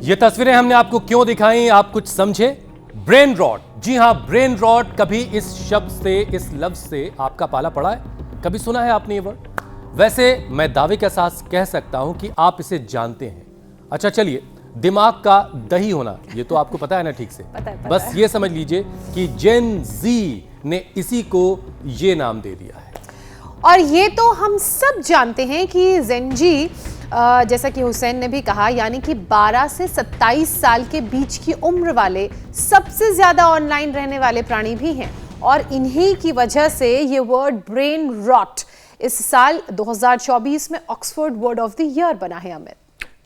ये तस्वीरें हमने आपको क्यों दिखाई, आप कुछ समझे? ब्रेन रॉट, जी हां, ब्रेन रॉट। कभी इस शब्द से, इस लफ्ज से आपका पाला पड़ा है? कभी सुना है आपने ये वर्ड? वैसे मैं दावे के साथ कह सकता हूं कि आप इसे जानते हैं। अच्छा चलिए, दिमाग का दही होना, ये तो आपको पता है ना ठीक से। पता है। बस ये समझ लीजिए कि जेन जी ने इसी को ये नाम दे दिया है। और ये तो हम सब जानते हैं कि जेनजी, जैसा कि हुसैन ने भी कहा, यानी कि 12 से 27 साल के बीच की उम्र वाले सबसे ज्यादा ऑनलाइन रहने वाले प्राणी भी हैं। और इन्हीं की वजह से ये वर्ड ब्रेन रॉट इस साल 2024 में Oxford word of the year बना है। अमित,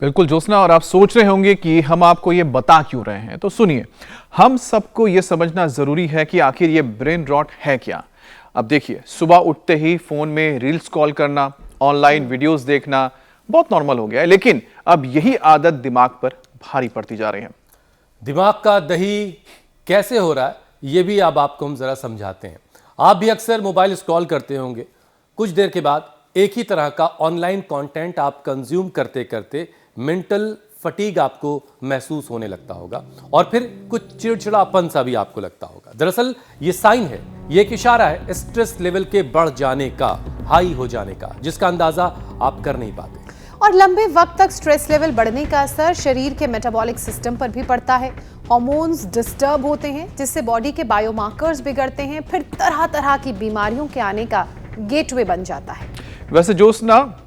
बिल्कुल ज्योत्सना, और आप सोच रहे होंगे कि हम आपको ये बता क्यों रहे हैं, तो सुनिए, हम सबको ये समझना जरूरी है कि आखिर ये ब्रेन रॉट है क्या। अब देखिए, सुबह उठते ही फोन में रील्स कॉल करना, ऑनलाइन वीडियोस देखना बहुत नॉर्मल हो गया है, लेकिन अब यही आदत दिमाग पर भारी पड़ती जा रही है। दिमाग का दही कैसे हो रहा है, ये भी अब आपको हम जरा समझाते हैं। आप भी अक्सर मोबाइल स्क्रॉल करते होंगे, कुछ देर के बाद एक ही तरह का ऑनलाइन कंटेंट आप कंज्यूम करते करते मेंटल फटीग आपको महसूस होने लगता होगा और फिर कुछ चिड़चिड़ापन सा भी आपको लगता होगा। दरअसल ये साइन है, ये एक इशारा है स्ट्रेस लेवल के बढ़ जाने का, हाई हो जाने का, जिसका अंदाजा आप कर नहीं पाते। और लंबे वक्त तक स्ट्रेस लेवल बढ़ने का असर शरीर के मेटाबॉलिक सिस्टम पर भी पड़ता है। हार्मोन्स डिस्टर्ब होते हैं, जिससे बॉडी के बायोमार्कर्स बिगड़ते हैं, फिर तरह तरह की बीमारियों के आने का गेटवे बन जाता है। वैसे ज्योत्सना,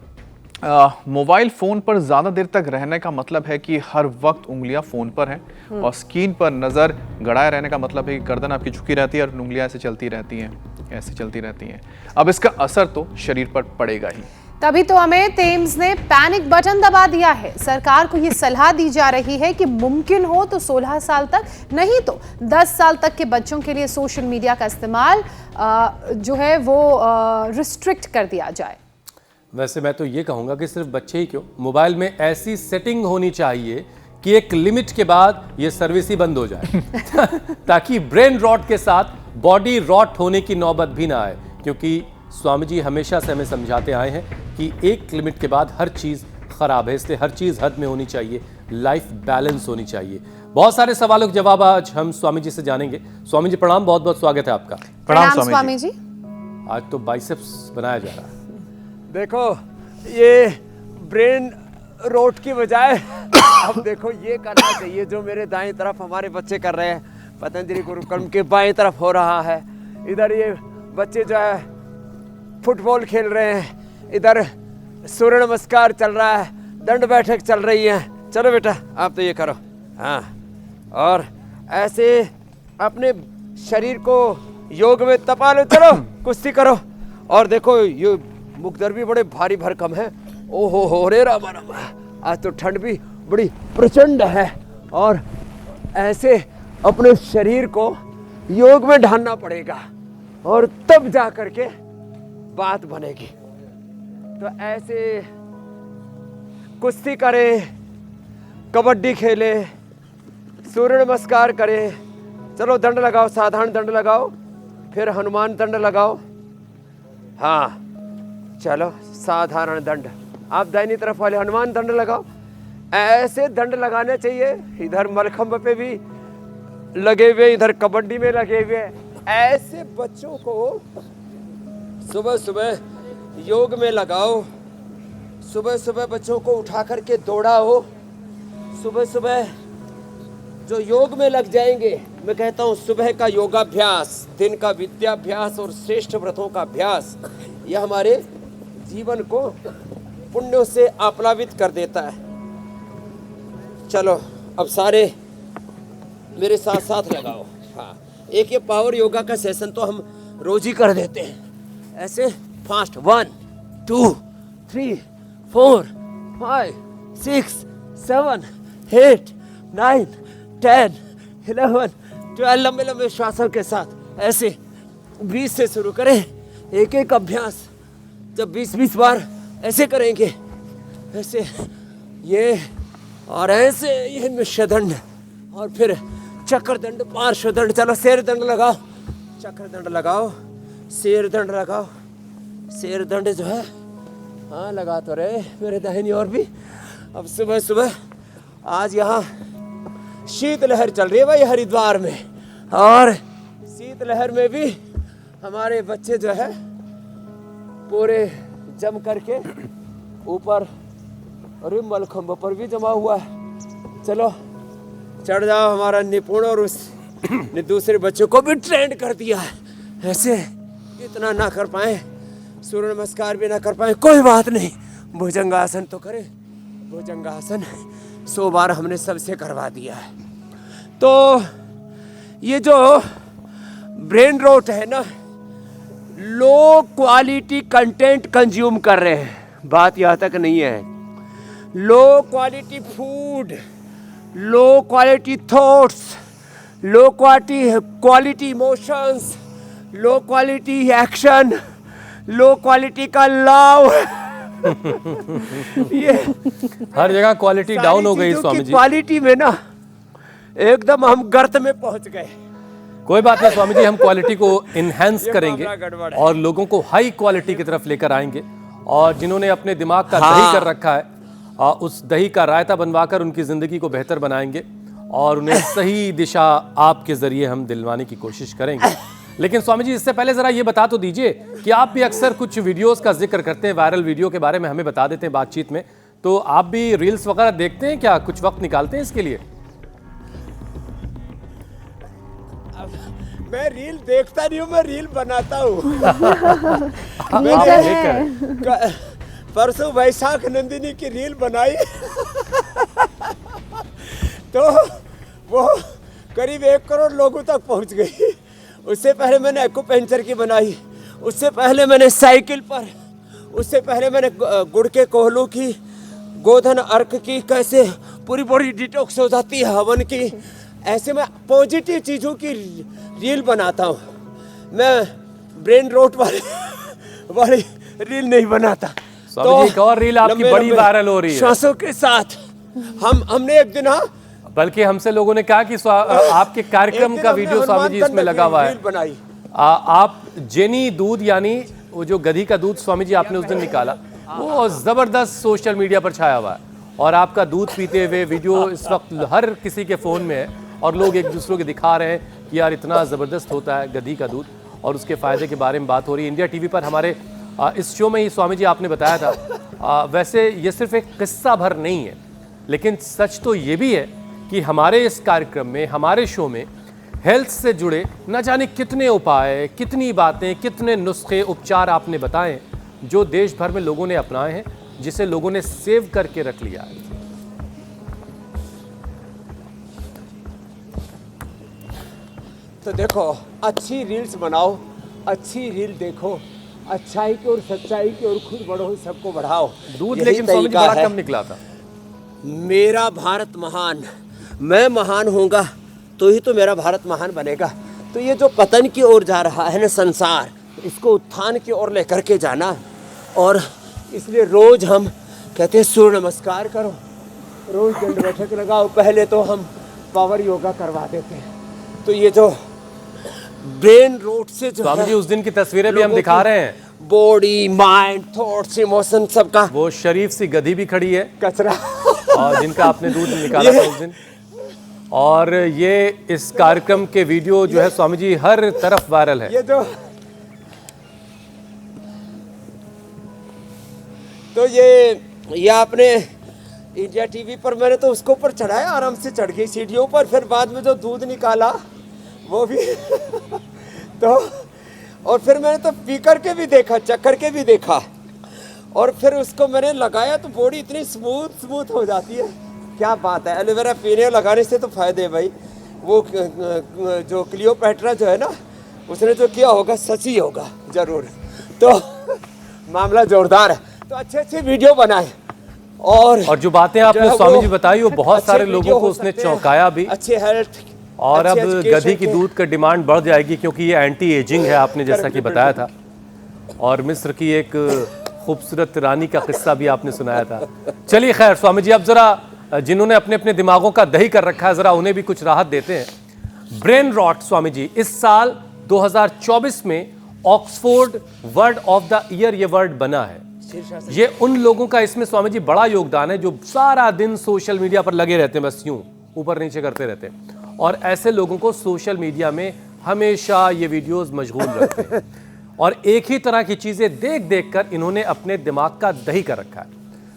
मोबाइल फोन पर ज्यादा देर तक रहने का मतलब है कि हर वक्त उंगलियां फोन पर हैं, और स्क्रीन पर नजर गड़ाए रहने का मतलब है कि गर्दन आपकी झुकी रहती है और उंगलियां ऐसे चलती रहती हैं, ऐसे चलती रहती हैं। अब इसका असर तो शरीर पर पड़ेगा ही। तभी तो हमें एम्स ने पैनिक बटन दबा दिया है। सरकार को ये सलाह दी जा रही है कि मुमकिन हो तो 16 साल तक, नहीं तो 10 साल तक के बच्चों के लिए सोशल मीडिया का इस्तेमाल जो है वो रिस्ट्रिक्ट कर दिया जाए। वैसे मैं तो ये कहूँगा कि सिर्फ बच्चे ही क्यों, मोबाइल में ऐसी सेटिंग होनी चाहिए कि एक लिमिट के बाद ये सर्विस ही बंद हो जाए ताकि ब्रेन रॉट के साथ बॉडी रॉट होने की नौबत भी ना आए। क्योंकि स्वामी जी हमेशा से हमें समझाते आए हैं कि एक लिमिट के बाद हर चीज़ खराब है, इसलिए हर चीज़ हद में होनी चाहिए, लाइफ बैलेंस होनी चाहिए। बहुत सारे सवालों के जवाब आज हम स्वामी जी से जानेंगे। स्वामी जी प्रणाम, बहुत बहुत स्वागत है आपका। प्रणाम स्वामी जी। आज तो बाइसेप्स बनाया जा रहा है। देखो, ये ब्रेन रोट की बजाय अब देखो ये करना चाहिए जो मेरे दाएं तरफ हमारे बच्चे कर रहे हैं, पतंजलि गुरुकुलम के बाएं तरफ हो रहा है। इधर ये बच्चे जो है फुटबॉल खेल रहे हैं, इधर सूर्य नमस्कार चल रहा है, दंड बैठक चल रही है। चलो बेटा, आप तो ये करो, हाँ, और ऐसे अपने शरीर को योग में तपा लो। चलो कुश्ती करो। और देखो, ये मुकदर भी बड़े भारी भरकम है। ओहो हो रे रामा रामा, आज तो ठंड भी बड़ी प्रचंड है। और ऐसे अपने शरीर को योग में ढालना पड़ेगा और तब जा करके बात बनेगी। तो ऐसे कुश्ती करें, कबड्डी खेलें, सूर्य नमस्कार करें। चलो दंड लगाओ, साधारण दंड लगाओ, फिर हनुमान दंड लगाओ। हाँ चलो, साधारण दंड। आप दाहिनी तरफ वाले हनुमान दंड लगाओ। ऐसे दंड लगाने चाहिए। इधर मलखंभ पे भी लगे हुए, इधर कबड्डी में लगे हुए। ऐसे बच्चों को सुबह सुबह योग में लगाओ। सुबह सुबह बच्चों को उठा करके दौड़ाओ। सुबह सुबह जो योग में लग जाएंगे, मैं कहता हूँ सुबह का योगाभ्यास, दिन का विद्याभ्यास और श्रेष्ठ व्रतों का अभ्यास, यह हमारे जीवन को पुण्यों से आप्लावित कर देता है। चलो अब सारे मेरे साथ साथ लगाओ। हाँ, एक ये पावर योगा का सेशन तो हम रोज ही कर देते हैं। ऐसे फास्ट 1 2 3 4 5 6 7 8 9 10 11 12 लंबे लंबे श्वासों के साथ ऐसे 20 से शुरू करें। एक एक अभ्यास जब 20-20 बार ऐसे करेंगे, ऐसे ये और ऐसे ये मिश्रदंड और फिर चक्र दंड, पार्श्व दंड। चलो शेर दंड लगाओ, चक्र दंड लगाओ, शेर दंड लगाओ। शेर दंड जो है, हाँ लगा तो रहे मेरे दाहिनी ओर भी। अब सुबह सुबह आज यहाँ शीतलहर चल रही है भाई हरिद्वार में, और शीतलहर में भी हमारे बच्चे जो है पूरे जम करके ऊपर रिम्बल खंभों पर भी जमा हुआ है। चलो चढ़ जाओ, हमारा निपुण और उसने दूसरे बच्चों को भी ट्रेंड कर दिया है। ऐसे इतना ना कर पाए, सूर्य नमस्कार भी ना कर पाए, कोई बात नहीं, भुजंगासन तो करें। भुजंगासन 100 बार हमने सबसे करवा दिया है। तो ये जो ब्रेन रॉट है ना, लो क्वालिटी कंटेंट कंज्यूम कर रहे हैं, बात यहाँ तक नहीं है। Low quality food, low quality thoughts, low quality emotions, low quality action, low quality का लव ये हर जगह क्वालिटी डाउन हो गई स्वामी जी। क्वालिटी में ना एकदम हम गर्त में पहुंच गए। कोई बात नहीं स्वामी जी, हम क्वालिटी को इनहेंस करेंगे मामला गड़बड़ है। और लोगों को हाई क्वालिटी की तरफ लेकर आएंगे। और जिन्होंने अपने दिमाग का दही कर रखा है, उस दही का रायता बनवाकर उनकी जिंदगी को बेहतर बनाएंगे और उन्हें सही दिशा आपके जरिए हम दिलवाने की कोशिश करेंगे। लेकिन स्वामी जी, इससे पहले जरा ये बता तो दीजिए कि आप भी अक्सर कुछ वीडियोस का जिक्र करते हैं, वायरल वीडियो के बारे में हमें बता देते हैं बातचीत में, तो आप भी रील्स वगैरह देखते हैं क्या? कुछ वक्त निकालते हैं इसके लिए? मैं रील देखता नहीं हूँ, मैं रील बनाता हूँ। परसों वैशाख नंदिनी की रील बनाई तो वो करीब 1 करोड़ लोगों तक पहुँच गई। उससे पहले मैंने एक्यूपेंचर की बनाई, उससे पहले मैंने साइकिल पर, उससे पहले मैंने गुड़ के कोहलू की, गोधन अर्क की, कैसे पूरी बॉडी डिटॉक्स हो जाती है हवन की। ऐसे मैं पॉजिटिव चीज़ों की रील बनाता हूँ, मैं ब्रेन रॉट वाली रील नहीं बनाता। स्वामी जी, एक और रील आपकी बड़ी वायरल हो रही है श्वासों के साथ। हमने एक दिन, हाँ, बल्कि हमसे लोगों ने कहा कि आपके कार्यक्रम का वीडियो स्वामी जी इसमें लगा हुआ है। बनाई आप जेनी दूध, यानी वो जो गधी का दूध स्वामी जी आपने उस दिन निकाला, वो जबरदस्त सोशल मीडिया पर छाया हुआ है और आपका दूध पीते हुए वीडियो इस वक्त हर किसी के फोन में है और लोग एक दूसरे को दिखा रहे हैं कि यार इतना ज़बरदस्त होता है गधी का दूध और उसके फ़ायदे के बारे में बात हो रही है। इंडिया टीवी पर हमारे इस शो में ही स्वामी जी आपने बताया था। वैसे ये सिर्फ एक किस्सा भर नहीं है, लेकिन सच तो ये भी है कि हमारे इस कार्यक्रम में, हमारे शो में हेल्थ से जुड़े न जाने कितने उपाय, कितनी बातें, कितने नुस्खे, उपचार आपने बताए जो देश भर में लोगों ने अपनाए हैं, जिसे लोगों ने सेव करके रख लिया है। तो देखो, अच्छी रील्स बनाओ, अच्छी रील देखो, अच्छाई की और सच्चाई की और खुद बढ़ो, सबको बढ़ाओ। दूध लेकिन स्वामी जी बड़ा कम निकला था। मेरा भारत महान, मैं महान होऊंगा तो ही तो मेरा भारत महान बनेगा। तो ये जो पतन की ओर जा रहा है ना संसार, इसको उत्थान की ओर लेकर के जाना, और इसलिए रोज हम कहते हैं सूर्य नमस्कार करो, रोज दंड बैठक लगाओ। पहले तो हम पावर योगा करवा देते हैं। तो ये जो ब्रेन रोट से जो स्वामी जी उस दिन की तस्वीरें भी हम दिखा रहे हैं, बॉडी, माइंड, थॉट्स, इमोशन, सबका वो शरीफ सी गधी भी खड़ी है कचरा और जिनका आपने दूध निकाला था उस दिन। और ये इस कार्यक्रम के वीडियो जो है स्वामी जी हर तरफ वायरल है। ये जो तो ये आपने इंडिया टीवी पर, मैंने तो उसको ऊपर चढ़ाया, आराम से चढ़ गई सीढ़ियों पर। फिर बाद में जो दूध निकाला वो भी तो, और फिर मैंने तो पी करके भी देखा, चख करके भी देखा, और फिर उसको मैंने लगाया तो बॉडी इतनी स्मूथ हो जाती है, क्या बात है। एलोवेरा पीने और लगाने से तो फायदे है भाई। वो जो क्लियोपैट्रा जो है ना, उसने जो किया होगा सच ही होगा जरूर। तो मामला जोरदार है। तो अच्छे वीडियो बनाए, और जो बातें आपने स्वामी जी बताई वो बहुत सारे लोगों को उसने चौंकाया भी। अच्छे हेल्थ, और अब गधी की दूध का डिमांड बढ़ जाएगी क्योंकि ये एंटी एजिंग है, आपने जैसा कि बताया था। और मिस्र की एक खूबसूरत रानी का किस्सा भी आपने सुनाया था। चलिए खैर स्वामी जी, अब जरा जिन्होंने अपने अपने दिमागों का दही कर रखा है, जरा उन्हें भी कुछ राहत देते हैं। ब्रेन रॉट स्वामी जी, इस साल 2024 में Oxford word of the year ये वर्ड बना है। ये उन लोगों का इसमें स्वामी जी बड़ा योगदान है जो सारा दिन सोशल मीडिया पर लगे रहते हैं, बस यूं ऊपर नीचे करते रहते हैं, और ऐसे लोगों को सोशल मीडिया में हमेशा ये वीडियोस मशगूल रखते हैं और एक ही तरह की चीजें देख देख कर इन्होंने अपने दिमाग का दही कर रखा है।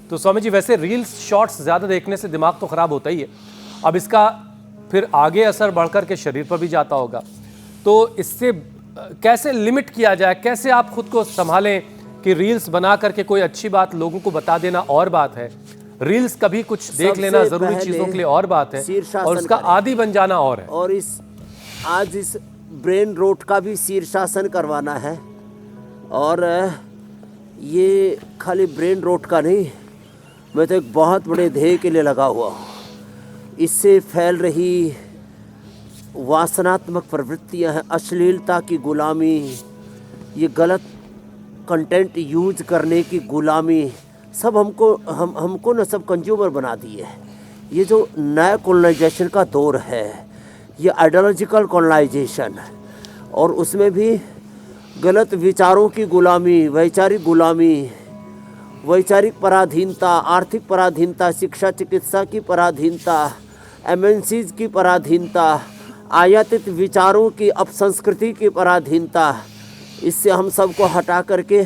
तो स्वामी जी वैसे रील्स शॉर्ट्स ज्यादा देखने से दिमाग तो खराब होता ही है, अब इसका फिर आगे असर बढ़कर के शरीर पर भी जाता होगा, तो इससे कैसे लिमिट किया जाए, कैसे आप खुद को संभालें कि रील्स बना करके कोई अच्छी बात लोगों को बता देना और बात है, रील्स कभी कुछ देख लेना जरूरी चीजों के लिए और बात है, और उसका आदी बन जाना और है। और आज इस ब्रेन रोट का भी शीर्षासन करवाना है, और ये खाली ब्रेन रोट का नहीं, मैं तो एक बहुत बड़े ध्येय के लिए लगा हुआ हूँ। इससे फैल रही वासनात्मक प्रवृत्तियाँ हैं, अश्लीलता की गुलामी, ये गलत कंटेंट यूज करने की गुलामी, सब हमको न सब कंज्यूमर बना दिए है। ये जो नया कॉलोनाइजेशन का दौर है, ये आइडियोलॉजिकल कॉलोनाइजेशन, और उसमें भी गलत विचारों की गुलामी, वैचारिक गुलामी, वैचारिक पराधीनता, आर्थिक पराधीनता, शिक्षा चिकित्सा की पराधीनता, एमएनसीज की पराधीनता, आयातित विचारों की अपसंस्कृति की पराधीनता, इससे हम सबको हटा करके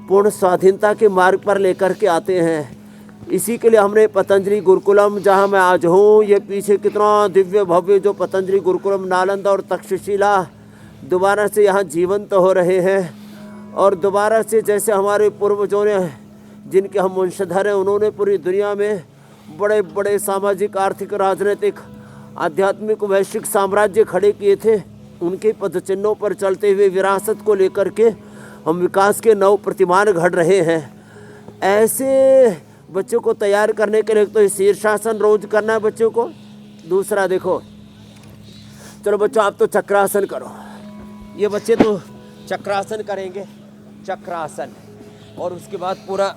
पूर्ण स्वाधीनता के मार्ग पर लेकर के आते हैं। इसी के लिए हमने पतंजलि गुरुकुलम, जहां मैं आज हूँ, ये पीछे कितना दिव्य भव्य जो पतंजलि गुरुकुलम नालंदा और तक्षशिला दोबारा से यहाँ जीवंत हो रहे हैं, और दोबारा से जैसे हमारे पूर्वजों ने, जिनके हम वंशधर हैं, उन्होंने पूरी दुनिया में बड़े बड़े सामाजिक, आर्थिक, राजनीतिक, आध्यात्मिक, वैश्विक साम्राज्य खड़े किए थे, उनके पदचिन्हों पर चलते हुए विरासत को लेकर के हम विकास के नव प्रतिमान घड़ रहे हैं। ऐसे बच्चों को तैयार करने के लिए तो शीर्षासन रोज करना है बच्चों को। दूसरा देखो, चलो बच्चों आप तो चक्रासन करो, ये बच्चे तो चक्रासन करेंगे, चक्रासन, और उसके बाद पूरा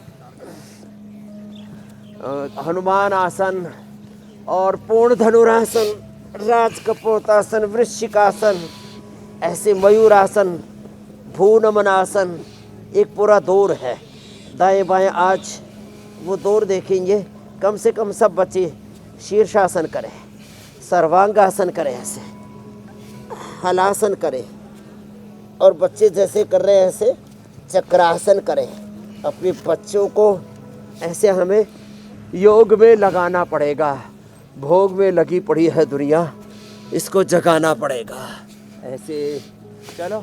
हनुमान आसन और पूर्ण धनुरासन, राजकपोतासन, वृश्चिकासन, ऐसे मयूरासन, भूनमनासन, एक पूरा दौर है। दाएं बाएं आज वो दौर देखेंगे। कम से कम सब बच्चे शीर्षासन करें, सर्वांगासन करें, ऐसे हलासन करें, और बच्चे जैसे कर रहे हैं ऐसे चक्रासन करें। अपने बच्चों को ऐसे हमें योग में लगाना पड़ेगा। भोग में लगी पड़ी है दुनिया, इसको जगाना पड़ेगा। ऐसे चलो,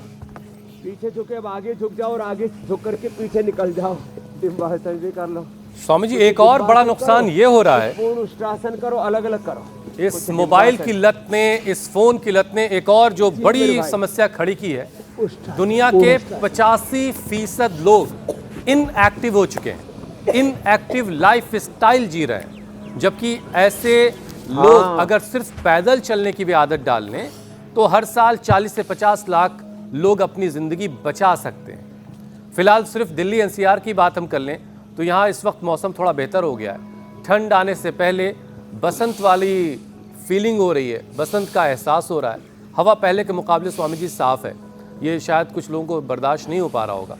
पीछे झुके, अब आगे झुक जाओ, और आगे झुक करके पीछे निकल जाओ, डिम्बासन भी कर लो। स्वामी जी एक और बड़ा नुकसान ये हो रहा है, पूर्ण उष्ट्रासन करो, अलग अलग करो। इस मोबाइल की लत ने, इस फोन की लत ने एक और जो बड़ी समस्या खड़ी की है, दुनिया के 85% लोग इनएक्टिव हो चुके हैं, इनएक्टिव लाइफ स्टाइल जी रहे हैं। जबकि ऐसे लोग अगर सिर्फ पैदल चलने की भी आदत डाल लें तो हर साल 40 से 50 लाख लोग अपनी जिंदगी बचा सकते हैं। फिलहाल सिर्फ दिल्ली एनसीआर की बात हम कर लें तो यहाँ इस वक्त मौसम थोड़ा बेहतर हो गया है। ठंड आने से पहले बसंत वाली फीलिंग हो रही है, बसंत का एहसास हो रहा है। हवा पहले के मुकाबले स्वामी जी साफ है, ये शायद कुछ लोगों को बर्दाश्त नहीं हो पा रहा होगा।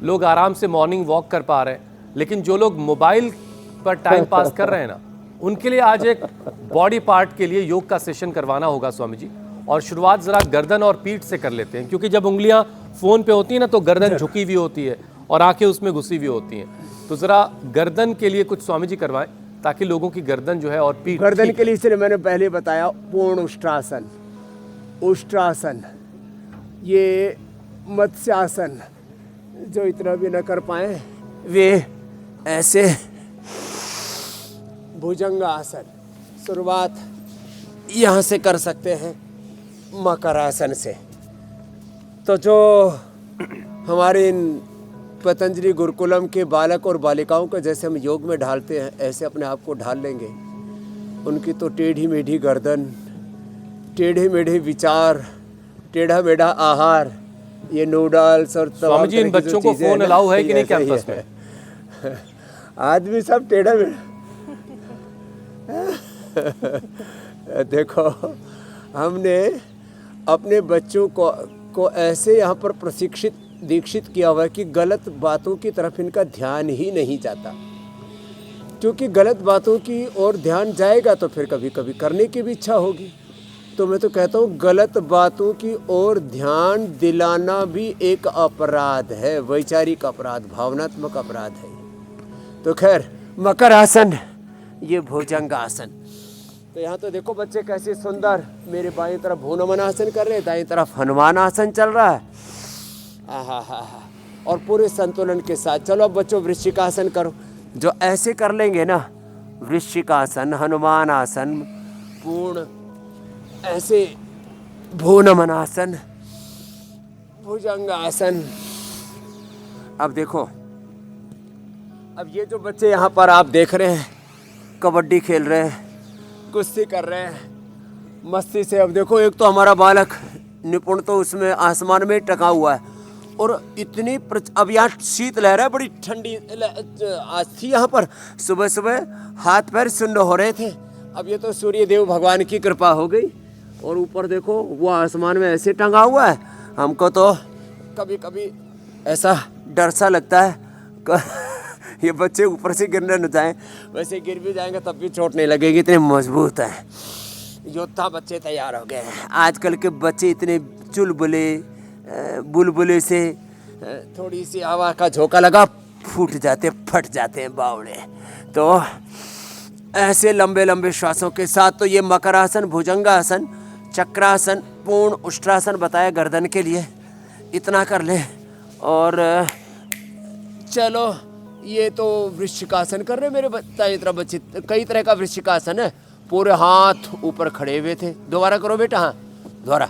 लोग आराम से मॉर्निंग वॉक कर पा रहे हैं, लेकिन जो लोग मोबाइल पर टाइम पास कर रहे हैं ना, उनके लिए आज एक बॉडी पार्ट के लिए योग का सेशन करवाना होगा स्वामी जी। और शुरुआत ज़रा गर्दन और पीठ से कर लेते हैं, क्योंकि जब उंगलियां फ़ोन पे होती हैं ना तो गर्दन झुकी हुई होती है और आंखें उसमें घुसी हुई होती हैं। तो ज़रा गर्दन के लिए कुछ स्वामी जी करवाएं, ताकि लोगों की गर्दन जो है और पीठ गर्दन के लिए इसलिए मैंने पहले बताया पूर्ण उष्ट्रासन, उष्ट्रासन, ये मत्स्यासन, जो इतना भी न कर पाए वे ऐसे भुजंगासन, शुरुआत यहाँ से कर सकते हैं मकरासन से। तो जो हमारे इन पतंजलि गुरुकुलम के बालक और बालिकाओं को जैसे हम योग में ढालते हैं, ऐसे अपने आप को ढाल लेंगे। उनकी तो टेढ़ी मेढ़ी गर्दन, टेढ़े मेढ़े विचार, टेढ़ा मेढ़ा आहार, ये नूडल्स और स्वामी जी इन बच्चों को फोन अलाउ है कि नहीं कैंपस में? आदमी सब टेढ़ा मेढ़ा देखो, हमने अपने बच्चों को ऐसे यहाँ पर प्रशिक्षित दीक्षित किया हुआ है कि गलत बातों की तरफ इनका ध्यान ही नहीं जाता, क्योंकि गलत बातों की ओर ध्यान जाएगा तो फिर कभी कभी करने की भी इच्छा होगी। तो मैं तो कहता हूँ गलत बातों की ओर ध्यान दिलाना भी एक अपराध है, वैचारिक अपराध, भावनात्मक अपराध है। तो खैर, मकर आसन, ये भुजंग आसन। तो यहाँ तो देखो बच्चे कैसे सुंदर, मेरे बाएं तरफ भूनमन आसन कर रहे हैं, दाएं तरफ हनुमान आसन चल रहा है। आहा, और पूरे संतुलन के साथ। चलो अब बच्चों वृश्चिक आसन करो। जो ऐसे कर लेंगे ना, वृश्चिक आसन, हनुमान आसन, पूर्ण ऐसे भूनमन आसन, भुजंग आसन। अब देखो, अब ये जो बच्चे यहाँ पर आप देख रहे हैं, कबड्डी खेल रहे हैं, कुश्ती कर रहे हैं मस्ती से। अब देखो, एक तो हमारा बालक निपुण तो उसमें आसमान में टका हुआ है, और इतनी अब यहाँ शीत लहर है, बड़ी ठंडी आज थी यहाँ पर। सुबह सुबह हाथ पैर सुन्न हो रहे थे। अब ये तो सूर्य देव भगवान की कृपा हो गई, और ऊपर देखो वो आसमान में ऐसे टंगा हुआ है। हमको तो कभी कभी ऐसा डर सा लगता है ये बच्चे ऊपर से गिरने न जाएं, वैसे गिर भी जाएंगे तब भी चोट नहीं लगेगी, इतने मजबूत हैं। योद्धा बच्चे तैयार हो गए हैं। आजकल के बच्चे इतने चुलबुले, बुलबुले से थोड़ी सी हवा का झोंका लगा फूट जाते, फट जाते हैं बावड़े। तो ऐसे लंबे लंबे श्वासों के साथ तो ये मकरासन, भुजंगासन, चक्रासन, पूर्ण उष्ट्रासन बताया गर्दन के लिए, इतना कर ले। और चलो, ये तो वृश्चिकासन कर रहे मेरे तरह बच्चे। कई तरह का वृश्चिकासन है। पूरे हाथ ऊपर खड़े हुए थे। दोबारा करो बेटा, हाँ दोबारा,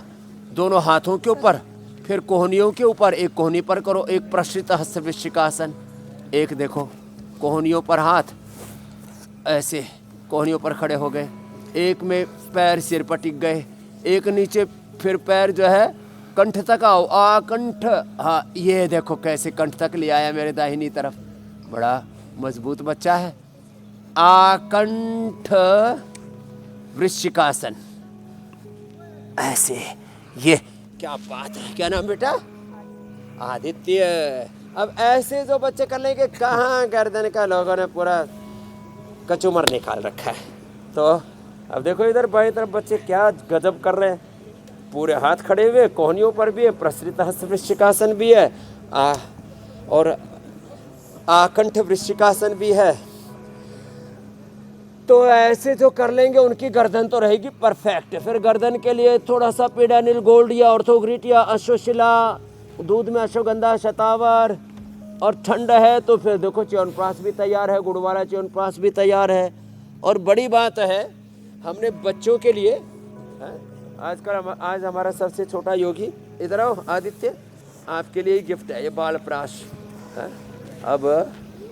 दोनों हाथों के ऊपर, फिर कोहनियों के ऊपर, एक कोहनी पर करो, एक प्रश्रित हस्त वृश्चिकासन। एक देखो, कोहनियों पर हाथ ऐसे कोहनियों पर खड़े हो गए, एक में पैर सिर पर टिक गए, एक नीचे फिर पैर जो है कंठ तक आओ, कंठ, हाँ ये देखो कैसे कंठ तक ले आया मेरे दाहिनी तरफ। बड़ा मजबूत बच्चा है। आकंठ वृश्चिकासन, ऐसे। ये क्या बात है, क्या नाम बेटा? आदित्य। अब ऐसे जो बच्चे कर लेंगे, कहाँ गर्दन का लोगों ने पूरा कचूमर निकाल रखा है। तो अब देखो इधर बाएं तरफ बच्चे क्या गजब कर रहे हैं। पूरे हाथ खड़े हुए, कोहनियों पर भी है, प्रसरित हस्त वृश्चिकासन भी है, और आकंठ वृश्चिकासन भी है। तो ऐसे जो कर लेंगे उनकी गर्दन तो रहेगी परफेक्ट। फिर गर्दन के लिए थोड़ा सा पेडानिल गोल्ड या ऑर्थोग्रिट या अश्वशिला, दूध में अश्वगंधा, शतावर, और ठंड है तो फिर देखो च्यवनप्राश भी तैयार है, गुड़ वाला च्यवनप्राश भी तैयार है। और बड़ी बात है, हमने बच्चों के लिए आज हमारा सबसे छोटा योगी, इधर आओ आदित्य, आपके लिए गिफ्ट है ये बालप्राश। अब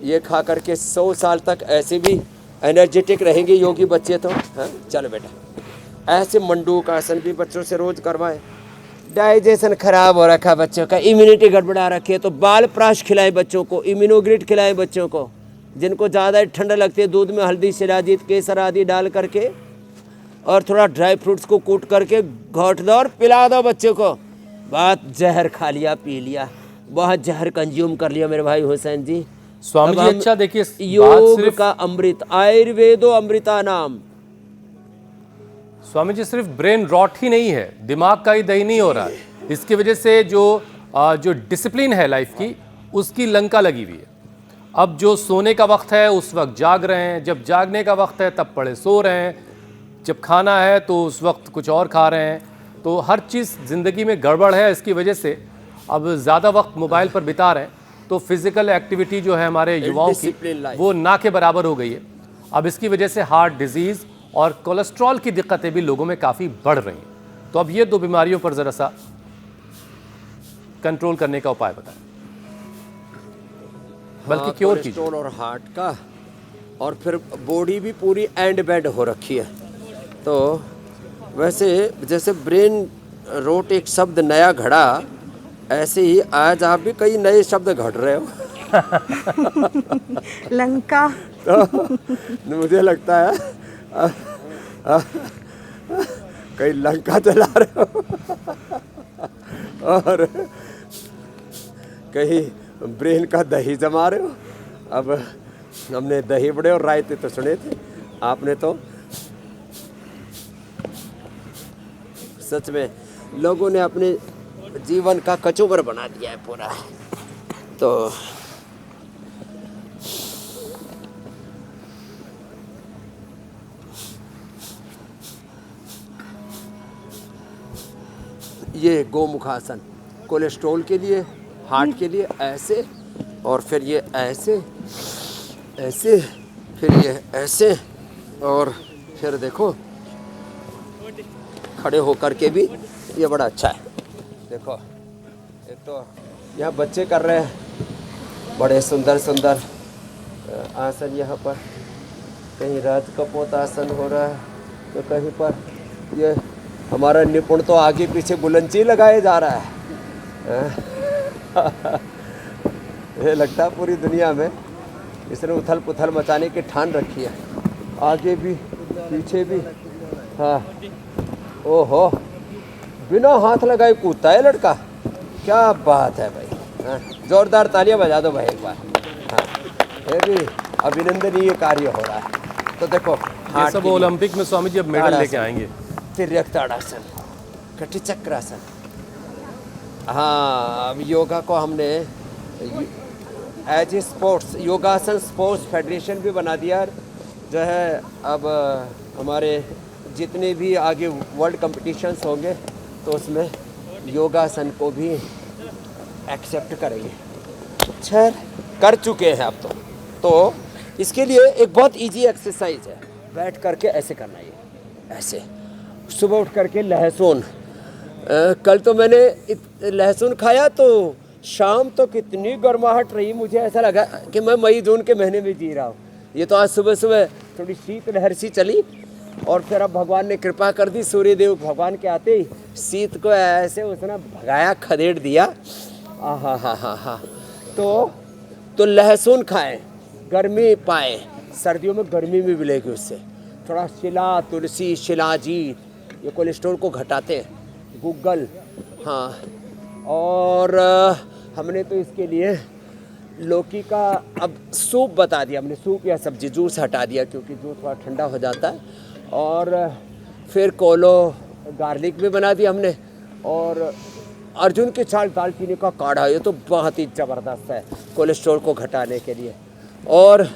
ये खा करके 100 साल तक ऐसे भी एनर्जेटिक रहेंगे योगी बच्चे तो। चलो बेटा, ऐसे मंडूक आसन भी बच्चों से रोज करवाएं। डाइजेशन खराब हो रखा है बच्चों का, इम्यूनिटी गड़बड़ा रखी है, तो बालप्राश खिलाएं बच्चों को, इम्यूनोग्रिड खिलाएं बच्चों को। जिनको ज़्यादा ठंड लगती है, दूध में हल्दी, शिलाजीत, केसर आदि डाल करके और थोड़ा ड्राई फ्रूट्स को कूट करके घोट दो और पिला दो बच्चों को। बात जहर खा लिया, पी लिया, बहुत जहर कंज्यूम कर लिया मेरे भाई हुसैन जी। स्वामी जी अच्छा देखिए, योग का अमृत, आयुर्वेदो अमृता नाम। स्वामी जी सिर्फ ब्रेन रॉट ही नहीं है, दिमाग का ही दही नहीं हो रहा है। इसकी वजह से जो डिसिप्लिन है लाइफ की, उसकी लंका लगी हुई है। अब जो सोने का वक्त है उस वक्त जाग रहे हैं, जब जागने का वक्त है तब पड़े सो रहे हैं, जब खाना है तो उस वक्त कुछ और खा रहे हैं। तो हर चीज़ ज़िंदगी में गड़बड़ है। इसकी वजह से अब ज़्यादा वक्त मोबाइल पर बिता रहे हैं, तो फिज़िकल एक्टिविटी जो है हमारे युवाओं की, वो ना के बराबर हो गई है। अब इसकी वजह से हार्ट डिजीज़ और कोलेस्ट्रॉल की दिक्कतें भी लोगों में काफ़ी बढ़ रही हैं। तो अब ये 2 बीमारियों पर ज़रा सा कंट्रोल करने का उपाय बताएं, बल्कि क्योर कीजिए। कोलेस्ट्रॉल और हार्ट का, और फिर बॉडी भी पूरी एंड बेड हो रखी है। तो वैसे जैसे ब्रेन रोट एक शब्द नया घड़ा, ऐसे ही आज आप भी कई नए शब्द घड़ रहे हो। लंका। तो मुझे लगता है कई लंका चला रहे हो। और कहीं ब्रेन का दही जमा रहे हो। अब हमने दही बड़े और रायते तो सुने थे, आपने तो सच में लोगों ने अपने जीवन का कचूबर बना दिया है पूरा। तो ये गोमुखासन कोलेस्ट्रॉल के लिए, हार्ट के लिए ऐसे, और फिर ये ऐसे ऐसे, फिर ये ऐसे, और फिर देखो खड़े होकर के भी ये बड़ा अच्छा है। देखो एक तो यहाँ बच्चे कर रहे हैं बड़े सुंदर सुंदर आसन, यहाँ पर कहीं राज कपोत आसन हो रहा है, तो कहीं पर ये हमारा निपुण तो आगे पीछे बुलंदी लगाए जा रहा है। ये लगता है पूरी दुनिया में इसने उथल पुथल मचाने की ठान रखी है, आगे भी पीछे भी। हाँ, ओहो, बिना हाथ लगाए कूदता है लड़का, क्या बात है भाई। हाँ, जोरदार तालियां बजा दो भाई एक बार। हाँ, ये भी अभिनंदनीय कार्य हो रहा है। तो देखो ये सब ओलंपिक में स्वामी जी अब मेडल लेके आएंगे। तिर्यक ताड़ासन, कटी चक्रासन। हाँ, अब योगा को हमने एज ए स्पोर्ट्स, योगासन स्पोर्ट्स फेडरेशन भी बना दिया, जो है अब हमारे जितने भी आगे वर्ल्ड कंपटीशंस होंगे तो उसमें योगासन को भी एक्सेप्ट करेंगे। खैर कर चुके हैं अब तो इसके लिए एक बहुत इजी एक्सरसाइज है, बैठ करके ऐसे करना है, ऐसे। सुबह उठ करके लहसुन, कल तो मैंने लहसुन खाया तो शाम तो कितनी गर्माहट रही, मुझे ऐसा लगा कि मैं मई जून के महीने में जी रहा हूँ। ये तो आज सुबह सुबह थोड़ी शीत लहर सी चली, और फिर अब भगवान ने कृपा कर दी, सूर्यदेव भगवान के आते ही शीत को ऐसे उसने भगाया, खदेड़ दिया। हा हा हा हा। तो लहसुन खाएं, गर्मी पाएं, सर्दियों में गर्मी भी मिलेगी उससे। थोड़ा शिला, तुलसी, शिलाजीत, ये कोलेस्ट्रॉल को घटाते हैं, गूगल। हाँ, और हमने तो इसके लिए लौकी का अब सूप बता दिया हमने, सूप या सब्जी, जूस हटा दिया क्योंकि जूस थोड़ा ठंडा हो जाता है। और फिर कोलो गार्लिक भी बना दिया हमने, और अर्जुन की छाल दालचीनी का काढ़ा, ये तो बहुत ही ज़बरदस्त है कोलेस्ट्रॉल को घटाने के लिए। और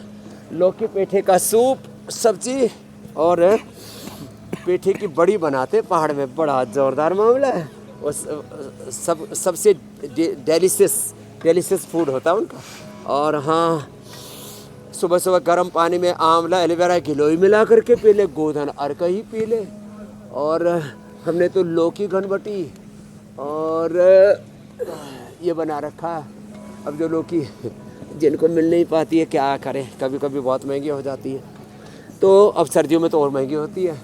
लौकी पेठे का सूप सब्जी, और पेठे की बड़ी बनाते पहाड़ में, बड़ा ज़ोरदार मामला है। और सबसे डेलिशियस फूड होता है उनका। और हाँ, सुबह सुबह गर्म पानी में आंवला, एलोवेरा, गिलोई मिला करके पी ले, गोधन अर्क ही पी ले। और हमने तो लौकी घनबटी और ये बना रखा। अब जो लौकी जिनको मिल नहीं पाती है क्या करें, कभी कभी बहुत महंगी हो जाती है, तो अब सर्दियों में तो और महंगी होती है,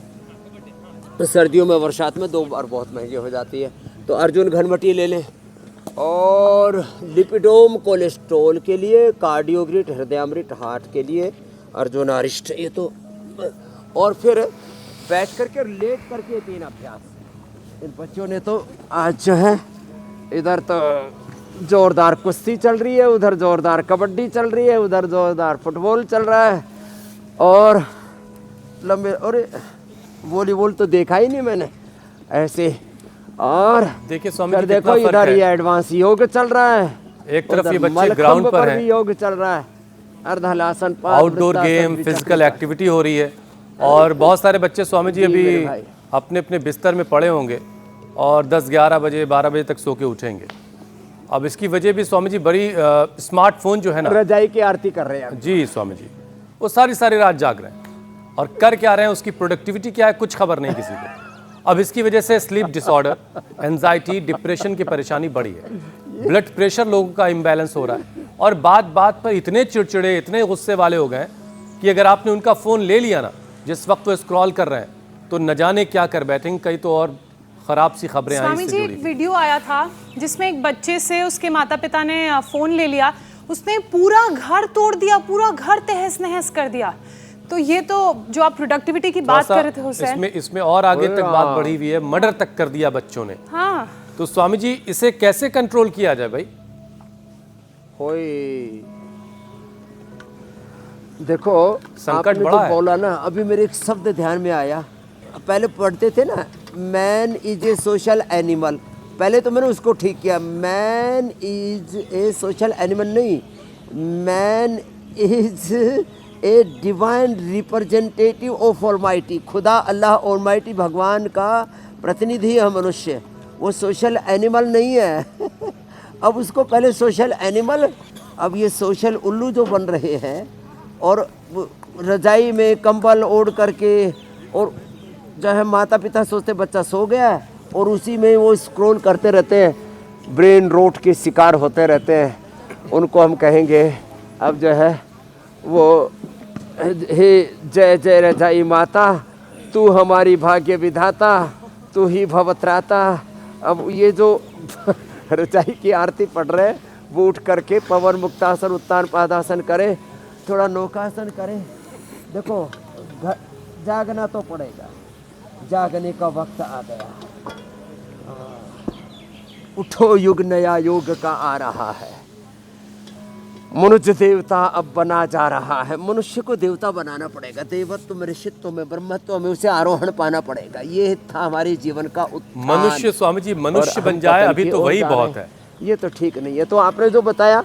तो सर्दियों में बरसात में दो बार बहुत महंगी हो जाती है। तो अर्जुन घनबटी ले लें। और लिपिडोम कोलेस्ट्रॉल के लिए, कार्डियोग्रिट हृदयामृत हार्ट के लिए अर्जुन अरिष्ट, ये तो। और फिर बैठ करके लेट करके 3 अभ्यास। इन बच्चों ने तो आज जो है, इधर तो जोरदार कुश्ती चल रही है, उधर जोरदार कबड्डी चल रही है, उधर जोरदार फुटबॉल चल रहा है, और लंबे, और वॉलीबॉल तो देखा ही नहीं मैंने ऐसे। और देखिए स्वामी जी, देखो इधर ये एडवांस योग चल रहा है, एक तरफ ये बच्चे ग्राउंड पर हैं, भी योग चल रहा है, अर्धहलासन, आउटडोर गेम, फिजिकल एक्टिविटी हो रही है, और बहुत सारे बच्चे स्वामी जी अभी अपने अपने बिस्तर में पड़े होंगे और 10-11 बजे 12 बजे तक सो के उठेंगे। अब इसकी वजह भी स्वामी जी बड़ी स्मार्टफोन जो है ना, रजाई की आरती कर रहे हैं जी स्वामी जी, वो सारी रात जाग रहे हैं और कर क्या रहे हैं, उसकी प्रोडक्टिविटी क्या है कुछ खबर नहीं किसी को। अब इसकी वजह से स्लीप डिसऑर्डर, एंजाइटी, डिप्रेशन की परेशानी बढ़ी है, ब्लड प्रेशर लोगों का इम्बैलेंस हो रहा है, और बात पर इतने चिड़चिड़े, इतने गुस्से वाले हो गए कि अगर आपने उनका फ़ोन ले लिया ना जिस वक्त वो स्क्रॉल कर रहे हैं, तो न जाने क्या कर बैठेंगे, कई तो और ख़राब सी खबरें आई। स्वामी जी, एक वीडियो आया था जिसमें एक बच्चे से उसके माता पिता ने फ़ोन ले लिया, उसने पूरा घर तोड़ दिया, पूरा घर तहस नहस कर दिया। तो ये तो जो आप प्रोडक्टिविटी की बात कर रहे थे हुसैन, इसमें और आगे तक बात बढ़ी हुई है, मर्डर तक कर दिया बच्चों ने। हाँ, तो स्वामी जी इसे कैसे कंट्रोल किया जाए भाई? होए। देखो संकट आपने बड़ा जो है। बोला ना, अभी मेरे एक शब्द ध्यान में आया। पहले पढ़ते थे ना, man is a social animal, पहले तो मैंने उसको ठीक किया, man is a social animal नहीं, man is a divine representative of almighty. खुदा अल्लाह ऑलमाइटी भगवान का प्रतिनिधि है मनुष्य, वो सोशल एनिमल नहीं है। अब उसको पहले सोशल एनिमल, अब ये सोशल उल्लू जो बन रहे हैं, और रजाई में कंबल ओढ़ करके, और जो है माता पिता सोचते बच्चा सो गया है, और उसी में वो स्क्रॉल करते रहते हैं, ब्रेन रोट के शिकार होते रहते हैं। उनको हम कहेंगे अब जो है वो, हे जय जय रजाई माता, तू हमारी भाग्य विधाता, तू ही भवत्राता। अब ये जो रजाई की आरती पढ़ रहे हैं, वो उठ करके पवन मुक्तासन उत्तान पादासन करे, थोड़ा नौकासन करे। देखो जागना तो पड़ेगा, जागने का वक्त आ गया। उठो, युग नया योग का आ रहा है। मनुष्य देवता अब बना जा रहा है। मनुष्य को देवता बनाना पड़ेगा, देवत्व में, ऋषित्व में, ब्रह्मत्व में उसे आरोहण पाना पड़ेगा। ये था हमारे जीवन का उत्थान। मनुष्य स्वामी जी मनुष्य और बन हम जाए, पतन अभी की तो ओर वही जा रहे बहुत हैं। है। ये तो ठीक नहीं है। तो आपने जो बताया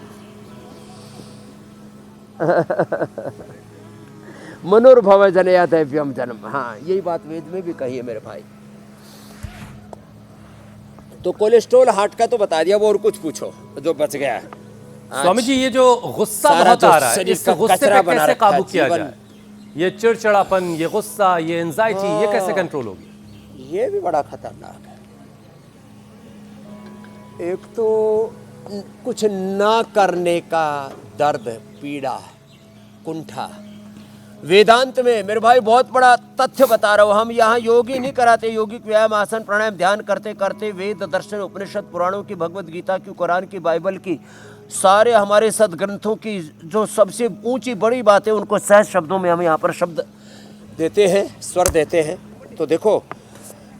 मनोर्भव जनया दैव्यम जन्म, हाँ यही बात वेद में भी कही है मेरे भाई। तो कोलेस्ट्रॉल हार्ट का तो बता दिया, वो और कुछ पूछो जो बच गया है। स्वामी जी ये जो गुस्सा सारा बहुत जो आ रहा है, शरीर इस का गुस्से कचरा पे बना कैसे रखा है काबू किया जीवन। जाए? ये चिड़चिड़ापन, ये गुस्सा, ये एंजाइटी, ये कैसे कंट्रोल होगी? ये भी बड़ा खतरनाक है। एक तो कुछ ना करने का दर्द, पीड़ा, कुंठा। वेदांत में मेरे भाई बहुत बड़ा तथ्य बता रहा हूँ। हम यहाँ योगी नहीं कराते, योगिक व्यायाम, आसन, प्राणायाम, ध्यान करते करते वेद, दर्शन, उपनिषद, पुराणों की, भगवत गीता की, कुरान की, बाइबल की, सारे हमारे सदग्रंथों की जो सबसे ऊंची बड़ी बातें, उनको सहज शब्दों में हम यहाँ पर शब्द देते हैं, स्वर देते हैं। तो देखो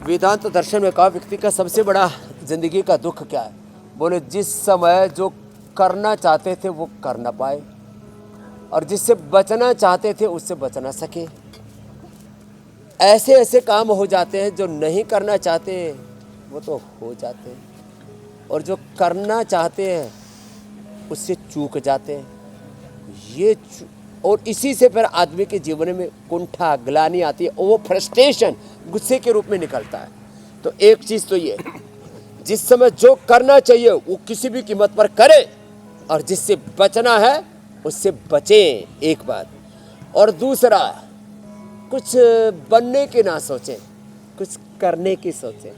वेदांत दर्शन में कहा व्यक्ति का सबसे बड़ा जिंदगी का दुख क्या है? बोले जिस समय जो करना चाहते थे वो कर ना पाए, और जिससे बचना चाहते थे उससे बच ना सके। ऐसे ऐसे काम हो जाते हैं जो नहीं करना चाहते वो तो हो जाते हैं, और जो करना चाहते हैं उससे चूक जाते हैं। और इसी से फिर आदमी के जीवन में कुंठा, ग्लानि आती है, और वो फ्रस्ट्रेशन गुस्से के रूप में निकलता है। तो एक चीज़ तो ये, जिस समय जो करना चाहिए वो किसी भी कीमत पर करे, और जिससे बचना है उससे बचें, एक बात। और दूसरा, कुछ बनने की ना सोचें, कुछ करने की सोचें।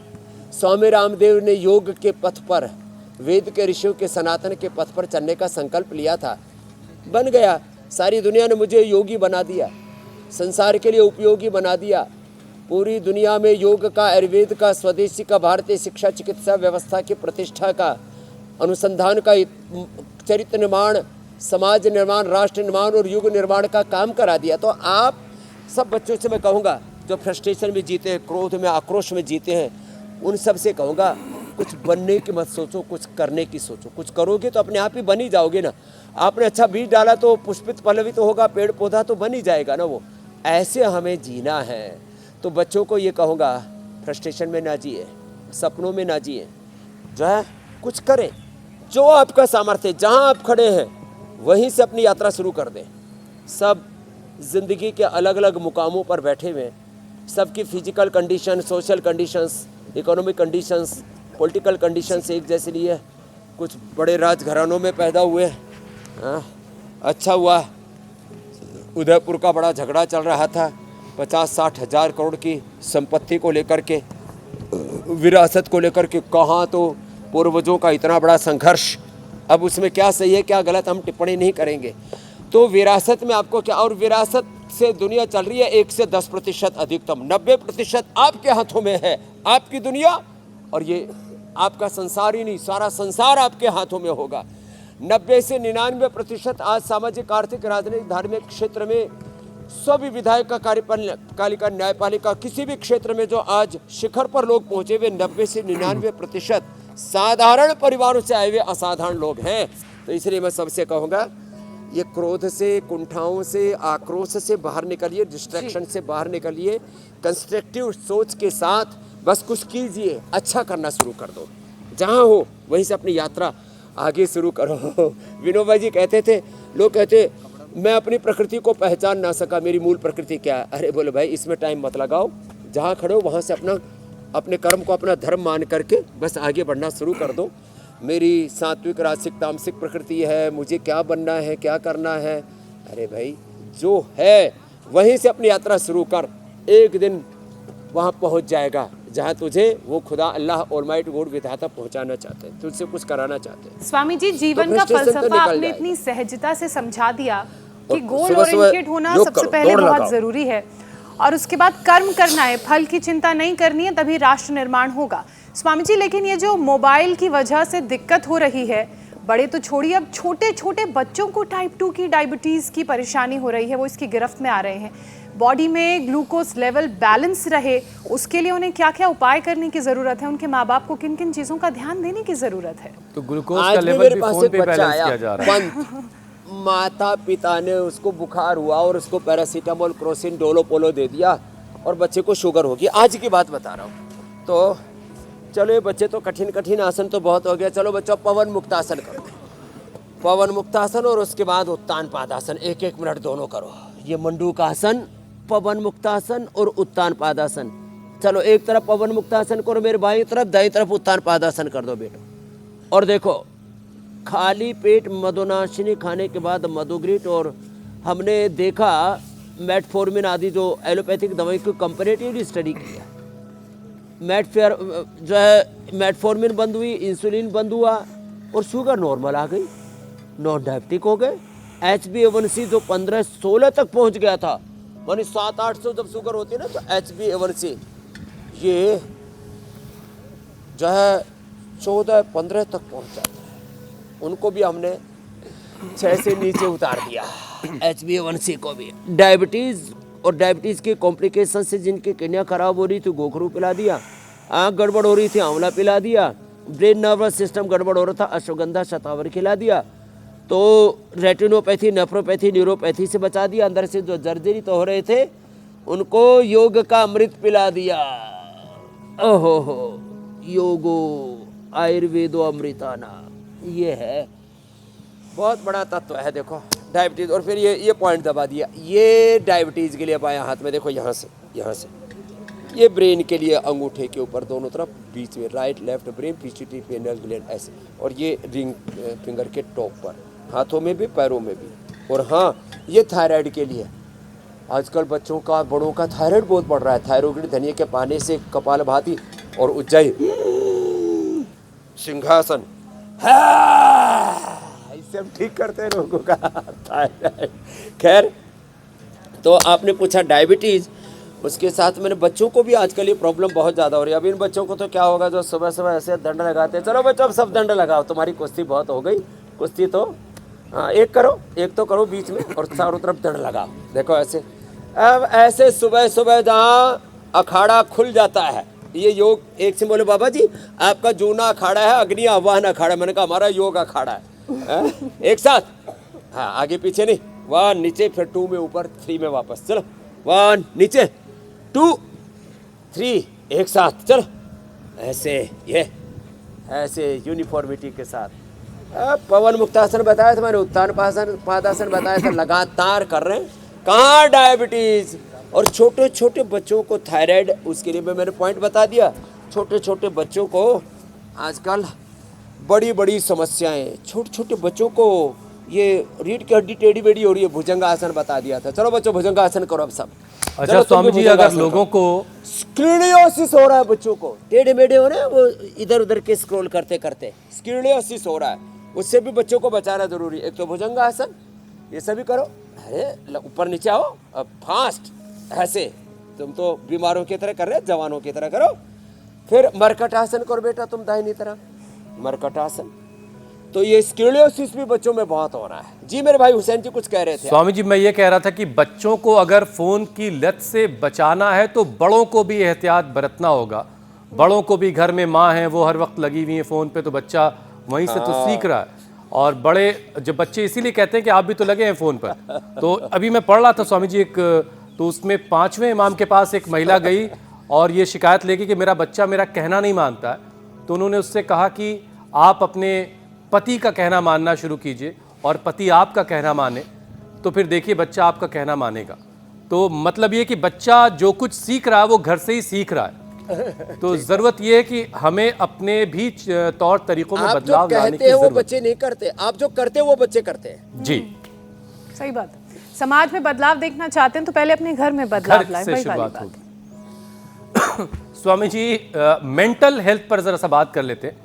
स्वामी रामदेव ने योग के पथ पर, वेद के ऋषियों के सनातन के पथ पर चलने का संकल्प लिया था, बन गया। सारी दुनिया ने मुझे योगी बना दिया, संसार के लिए उपयोगी बना दिया। पूरी दुनिया में योग का, आयुर्वेद का, स्वदेशी का, भारतीय शिक्षा चिकित्सा व्यवस्था की प्रतिष्ठा का, अनुसंधान का, चरित्र निर्माण, समाज निर्माण, राष्ट्र निर्माण और युग निर्माण का काम करा दिया। तो आप सब बच्चों से मैं कहूँगा जो फ्रस्ट्रेशन में जीते हैं, क्रोध में, आक्रोश में जीते हैं, उन सब से कहूँगा कुछ बनने की मत सोचो, कुछ करने की सोचो। कुछ करोगे तो अपने आप ही बन ही जाओगे ना। आपने अच्छा बीज डाला तो पुष्पित पल्लवित तो होगा, पेड़ पौधा तो बन ही जाएगा ना। वो ऐसे हमें जीना है। तो बच्चों को ये कहूँगा फ्रस्ट्रेशन में ना जिए, सपनों में ना जिए, जो है कुछ करें। जो आपका सामर्थ्य, जहाँ आप खड़े हैं वहीं से अपनी यात्रा शुरू कर दें। सब जिंदगी के अलग अलग मुकामों पर बैठे हुए, सबकी physical condition, social conditions, economic conditions, political conditions एक जैसे नहीं है। कुछ बड़े राजघरानों में पैदा हुए, अच्छा हुआ उदयपुर का बड़ा झगड़ा चल रहा था 50-60 हज़ार करोड़ की संपत्ति को लेकर के, विरासत को लेकर के। कहाँ तो पूर्वजों का इतना बड़ा संघर्ष। अब उसमें क्या सही है क्या गलत हम टिप्पणी नहीं करेंगे। तो विरासत में आपको क्या, और विरासत से दुनिया चल रही है 1 से 10% अधिकतम, 90% आपके हाथों में है आपकी दुनिया। और ये आपका संसार ही नहीं, सारा संसार आपके हाथों में होगा। 90 से 99% आज सामाजिक, आर्थिक, राजनीतिक, धार्मिक क्षेत्र में, सभी विधायक, कार्यपालिका, न्यायपालिका, किसी भी क्षेत्र में जो आज शिखर पर लोग पहुंचे हुए 90 से 99% साधारण परिवारों से आए हुए असाधारण लोग हैं। तो इसलिए मैं सबसे कहूँगा ये क्रोध से, कुंठाओं से, आक्रोश से बाहर निकलिए, डिस्ट्रैक्शन से बाहर निकलिए, कंस्ट्रक्टिव सोच के साथ बस कुछ कीजिए, अच्छा करना शुरू कर दो। जहाँ हो वहीं से अपनी यात्रा आगे शुरू करो। विनोबा जी कहते थे, लोग कहते मैं अपनी प्रकृति को पहचान ना सका, मेरी मूल प्रकृति क्या है। अरे बोले भाई इसमें टाइम मत लगाओ, जहाँ खड़े हो वहाँ से अपने कर्म को अपना धर्म मान करके बस आगे बढ़ना शुरू कर दो। मेरी सात्विक, राजसिक, तामसिक प्रकृति है, मुझे क्या बनना है, क्या करना है। अरे भाई जो है वहीं से अपनी यात्रा शुरू कर, एक दिन वहाँ पहुँच जाएगा जहाँ तुझे वो खुदा अल्लाह ऑलमाइटी गॉड विधाता पहुँचाना चाहते हैं, तुझसे कुछ कराना चाहते हैं। स्वामी जी, जीवन का फ्रस्ट्रेशन तो फलसफा निकल आपने जाएगा। इतनी सहजता से समझा दिया कि और गोल सुबह-सुबह ओरिएंटेड होना योग सबसे करो, पहले दौड़ बहुत लगाओ। जरूरी है, और उसके बाद कर्म करना है, फल की चिंता नहीं करनी है, तभी राष्ट्र निर्माण होगा। स्वामी जी, लेकिन ये जो मोबाइल की वजह से दिक्कत हो रही है, बड़े तो छोड़िए, अब छोटे छोटे बच्चों को टाइप 2 की डायबिटीज़ की परेशानी हो रही है, वो इसकी गिरफ्त में आ रहे हैं। बॉडी में ग्लूकोज लेवल बैलेंस रहे, उसके लिए उन्हें क्या क्या उपाय करने की ज़रूरत है, उनके माँ बाप को किन किन चीज़ों का ध्यान देने की ज़रूरत है? तो ग्लूकोज आज का भी लेवल मेरे भी पास फोन एक पे बच्चा बैलेंस आया, किया जा रहा है। पंत, माता पिता ने उसको बुखार हुआ और उसको पैरासीटामोल, क्रोसिन, डोलो पोलो दे दिया और बच्चे को शुगर होगी। आज की बात बता रहा हूँ। तो चलो ये बच्चे तो कठिन आसन तो बहुत हो गया, चलो बच्चों पवन मुक्तासन करो, पवन मुक्तासन और उसके बाद उत्तान पादासन, 1-1 मिनट दोनों करो। ये मंडूकासन, पवन मुक्तासन और उत्तान पादासन। चलो एक तरफ पवन मुक्तासन करो मेरे बाईं तरफ, दाईं तरफ उत्तान पादासन कर दो बेटा। और देखो खाली पेट मधुनाशिनी खाने के बाद मधुग्रिट, और हमने देखा मेटफॉर्मिन आदि जो एलोपैथिक दवाई को कंपैरेटिवली स्टडी किया। मेटफॉर्मिन बंद हुई, इंसुलिन बंद हुआ और शुगर नॉर्मल आ गई, नॉन डायबिटिक हो गए। HbA1c जो 15-16 तक पहुंच गया था, मानी 700-800 जब शुगर होती है ना, तो HbA1c ये जो है 14-15 तक पहुंच जाता है। उनको भी हमने 6 से नीचे उतार दिया, HbA1c को भी। डायबिटीज़ और डायबिटीज़ के कॉम्प्लिकेशन से जिनकी किडनियाँ खराब हो रही थी, गोखरू पिला दिया। आँख गड़बड़ हो रही थी, आंवला पिला दिया। ब्रेन नर्वस सिस्टम गड़बड़ हो रहा था, अश्वगंधा शतावर खिला दिया। तो रेटिनोपैथी, नेफ्रोपैथी, न्यूरोपैथी से बचा दिया। अंदर से जो जर्जरी तो हो रहे थे उनको योग का अमृत पिला दिया। ओहो हो, योगो आयुर्वेदो अमृताना, ये है बहुत बड़ा तत्व है। देखो डायबिटीज़, और फिर ये पॉइंट दबा दिया, ये डायबिटीज़ के लिए बायां हाथ में देखो, यहाँ से ये ब्रेन के लिए अंगूठे के ऊपर दोनों तरफ, बीच में right left brain, PCT pineal gland ऐसे, और ये रिंग फिंगर के टॉप पर, हाथों में भी पैरों में भी। और हाँ, ये थायराइड के लिए, आजकल बच्चों का, बड़ों का थायराइड बहुत बढ़ रहा है। थायरोइड धनिया के पानी से कपालभाति और उज्जयी सिंहासन, इससे हम ठीक करते हैं लोगों का थायराइड। खैर, तो आपने पूछा डायबिटीज़, उसके साथ मैंने बच्चों को भी आजकल ये प्रॉब्लम बहुत ज़्यादा हो रही है। अभी इन बच्चों को तो क्या होगा जो सुबह सुबह ऐसे दंड लगाते हैं, चलो बच्चों अब सब दंड लगाओ, तुम्हारी कुश्ती बहुत हो गई, कुश्ती तो हाँ एक करो, एक तो करो बीच में, और चारों तरफ दंड लगाओ। देखो ऐसे, अब ऐसे सुबह सुबह जहाँ अखाड़ा खुल जाता है, ये योग। एक से बोले बाबा जी आपका जूना अखाड़ा है, अग्नि आह्वान अखाड़ा। मैंने कहा हमारा योग अखाड़ा है। एक साथ, हाँ आगे पीछे नहीं, 1 नीचे, फिर 2 में ऊपर, 3 में वापस। चलो 1 नीचे, 2 3 एक साथ, चलो ऐसे, ये ऐसे यूनिफॉर्मिटी के साथ। पवन मुक्तासन बताया था मैंने, उत्तान पादासन बताया था, लगातार कर रहे हैं। कहाँ डायबिटीज़ और छोटे छोटे बच्चों को थायराइड, उसके लिए मैंने पॉइंट बता दिया। छोटे छोटे बच्चों को आजकल बड़ी बड़ी समस्याएं, छोटे छोटे बच्चों को ये रीढ़ की हड्डी टेढ़ी बेढ़ी हो रही है, भुजंगासन बता दिया था। चलो बच्चों भुजंगासन करो अब सब। अच्छा स्वामी जी, अगर लोगों को स्क्लेरोसिस हो रहा है, बच्चों को टेढ़े मेढ़े हो रहे हैं, वो इधर उधर के स्क्रॉल करते करते स्क्लेरोसिस हो रहा है, उससे भी बच्चों को बचाना जरूरी है। एक तो भुजंगासन, ये सभी करो। अरे ऊपर नीचे आओ, अब फास्ट ऐसे, तुम तो बीमारों की तरह कर रहे, जवानों की तरह करो। फिर मरकटासन करो बेटा, तुम दाहिनी तरफ मरकटासन। तो ये स्क्लेरोसिस भी बच्चों में बहुत हो रहा है। जी मेरे भाई हुसैन जी कुछ कह रहे थे। स्वामी जी मैं ये कह रहा था कि बच्चों को अगर फोन की लत से बचाना है तो बड़ों को भी एहतियात बरतना होगा। बड़ों को भी, घर में माँ है वो हर वक्त लगी हुई है फोन पे, तो बच्चा वहीं से तो सीख रहा है। और बड़े जब बच्चे इसीलिए कहते हैं कि आप भी तो लगे हैं फ़ोन पर। तो अभी मैं पढ़ रहा था स्वामी जी तो उसमें 5वें इमाम के पास एक महिला गई और ये शिकायत लेके कि मेरा बच्चा मेरा कहना नहीं मानता है। तो उन्होंने उससे कहा कि आप अपने पति का कहना मानना शुरू कीजिए और पति आपका कहना माने, तो फिर देखिए बच्चा आपका कहना मानेगा। तो मतलब ये कि बच्चा जो कुछ सीख रहा है वो घर से ही सीख रहा है। तो ज़रूरत ये है कि हमें अपने भी तौर तरीकों में आप जो बदलाव लाने की कहते हैं वो ज़रूरत बच्चे नहीं करते, आप जो करते हैं वो बच्चे करते हैं। जी, सही बात है। समाज में बदलाव देखना चाहते हैं तो पहले अपने घर में बदलाव घर लाएं, से वही वाली शुरुआत बात है। होगी। स्वामी जी, मेंटल हेल्थ पर ज़रा सा बात कर लेते हैं।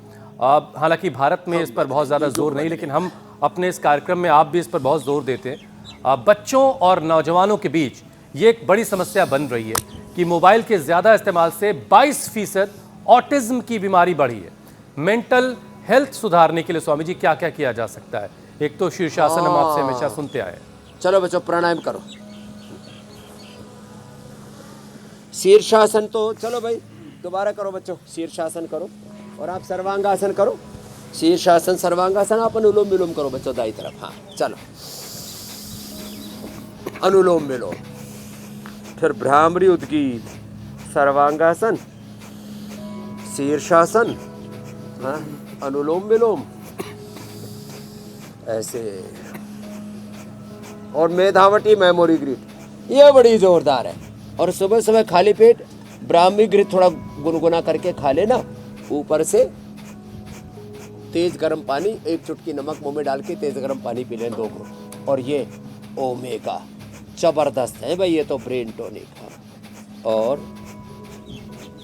हालांकि भारत में इस पर बहुत ज़्यादा जोर नहीं, लेकिन हम अपने इस कार्यक्रम में आप भी इस पर बहुत जोर देते हैं। बच्चों और नौजवानों के बीच ये एक बड़ी समस्या बन रही है कि मोबाइल के ज़्यादा इस्तेमाल से 22% ऑटिज्म की बीमारी बढ़ी है। मेंटल हेल्थ सुधारने के लिए स्वामी जी क्या क्या किया जा सकता है? एक तो शीर्षासन हम आपसे हमेशा सुनते आए। चलो बच्चों प्राणायाम करो, शीर्षासन तो चलो भाई दोबारा करो बच्चों, शीर्षासन करो और आप सर्वांगासन करो। शीर्षासन सर्वांगासन, आप अनुलोम विलोम करो बच्चों दाई तरफ। हाँ चलो, अनुलोम विलोम, फिर भ्रामरी उद्गीत, सर्वांगासन, शीर्षासन, हाँ अनुलोम विलोम ऐसे, और मेधावटी मेमोरी ग्रिड, ये बड़ी जोरदार है। और सुबह सुबह खाली पेट ब्राह्मी ग्रिड थोड़ा गुनगुना करके खा लेना, ऊपर से तेज गर्म पानी, एक चुटकी नमक मुंह में डाल के तेज गर्म पानी पी लें 2 घूंट। और ये ओमेगा जबरदस्त है भाई, ये तो ब्रेन टॉनिक है। और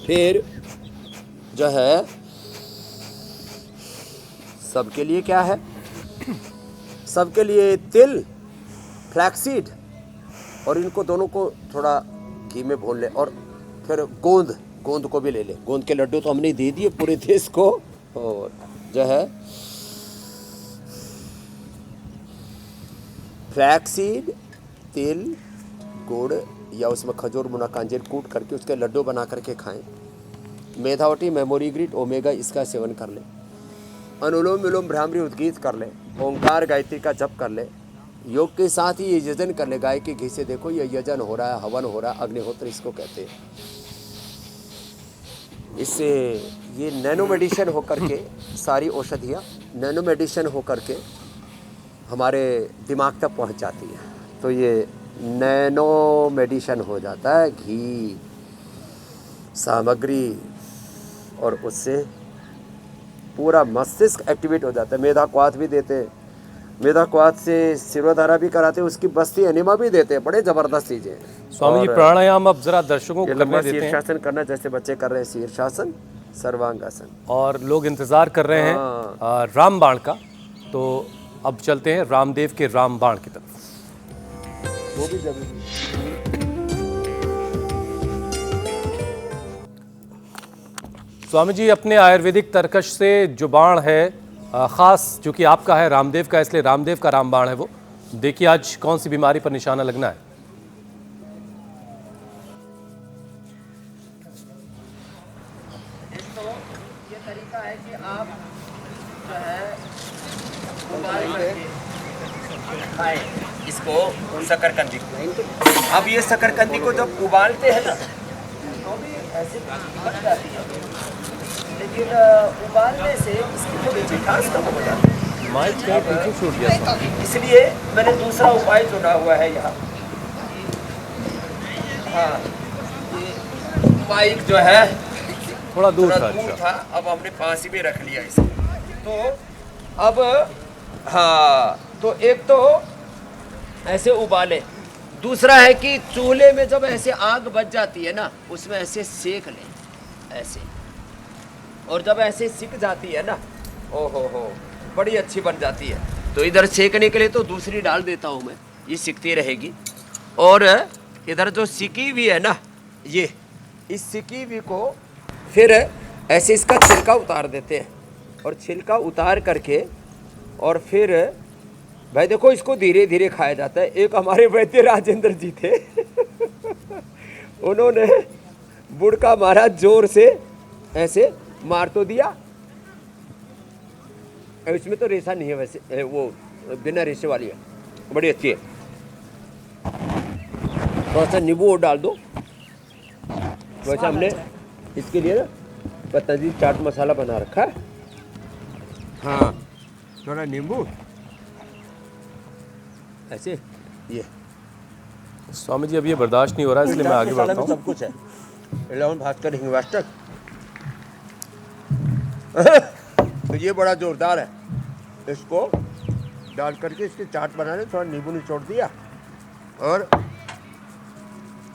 फिर जो है सबके लिए क्या है, सबके लिए तिल, फ्लैक्सीड, और इनको दोनों को थोड़ा घी में भून ले। और फिर गोंद को भी ले ले, गोंद के लड्डू तो हमने दे दिए पूरे देश को। और जो है फ्लैक्सीड, तिल, गुड़ या उसमें खजूर मुना कांजीर कूट करके उसके लड्डू बना करके खाएं। मेधावटी मेमोरी ग्रिड ओमेगा, इसका सेवन कर ले। अनुलोम विलोम भ्रामरी उद्गीत कर ले, ओंकार गायत्री का जप कर ले। योग के साथ ही ये यजन कर ले, गाय के घी से देखो ये यजन हो रहा है, हवन हो रहा है, अग्निहोत्र इसको कहते हैं। इससे ये नैनो मेडिसिन होकर के, सारी औषधियाँ नैनो मेडिसिन होकर के हमारे दिमाग तक पहुंच जाती है। तो ये नैनो मेडिसिन हो जाता है घी सामग्री, और उससे पूरा मस्तिष्क एक्टिवेट हो जाता है। मेधा क्वाथ भी देते हैं, मेधा क्वाथ से सिरोधारा भी कराते हैं, उसकी बस्ती एनिमा भी देते हैं, बड़े जबरदस्त चीजें। स्वामी जी प्राणायाम अब जरा दर्शकों को करने देते हैं। शीर्षासन करना जैसे बच्चे कर रहे हैं, शीर्षासन सर्वांगासन, और लोग इंतजार कर रहे हैं रामबाण का। तो अब चलते हैं रामदेव के रामबाण की तरफ। वो भी जरूरी है। स्वामी जी, अपने आयुर्वेदिक तर्कश से जो बाण है ख़ास जो कि आपका है रामदेव का, इसलिए रामदेव का रामबाण है वो। देखिए आज कौन सी बीमारी पर निशाना लगना है। तो ये तरीका है कि आप जो है उबाल करके खाएं इसको, शकरकंदी को। अब ये शकरकंदी को जब उबालते हैं ना तो भी ऐसे बन जाती है, लेकिन उबालने से इसकी थोड़ी मिठास कम हो जाती है। माइक कहीं पीछे छूट गया, इसलिए मैंने दूसरा उपाय चुना हुआ है यहाँ। हाँ, ये माइक जो है थोड़ा दूर था। दूर अच्छा, था, अब हमने पास ही में रख लिया इसको। तो अब हाँ, तो एक तो ऐसे उबाले, दूसरा है कि चूल्हे में जब ऐसे आग बच जाती है ना, उसमें ऐसे सेक लें ऐसे, और जब ऐसे सिक जाती है ना, ओ हो बड़ी अच्छी बन जाती है। तो इधर सेकने के लिए तो दूसरी डाल देता हूँ मैं, ये सिकती रहेगी। और इधर जो सिकी हुई है ना, ये इस सिकी हुई को फिर ऐसे इसका छिलका उतार देते हैं, और छिलका उतार करके और फिर भाई देखो इसको धीरे धीरे खाया जाता है। एक हमारे वैद्य राजेंद्र जी थे उन्होंने बुड़का मारा, जोर से ऐसे मार तो दिया, इसमें तो रेशा नहीं है वैसे, वो बिना रेशे वाली है, बड़ी अच्छी है। थोड़ा सा नींबू और डाल दो। वैसे हमने इसके लिए ना पतंजलि चाट मसाला बना रखा है। हाँ, थोड़ा नींबू ऐसे, ये स्वामी जी अब ये बर्दाश्त नहीं हो रहा, इसलिए मैं आगे मसाला बढ़ता में हूँ। सब कुछ है। इलेवन भास्कर हिंगवास्टर तो ये बड़ा जोरदार है। इसको डाल करके इसकी चाट बनाने, थोड़ा नींबू निचोड़ दिया, और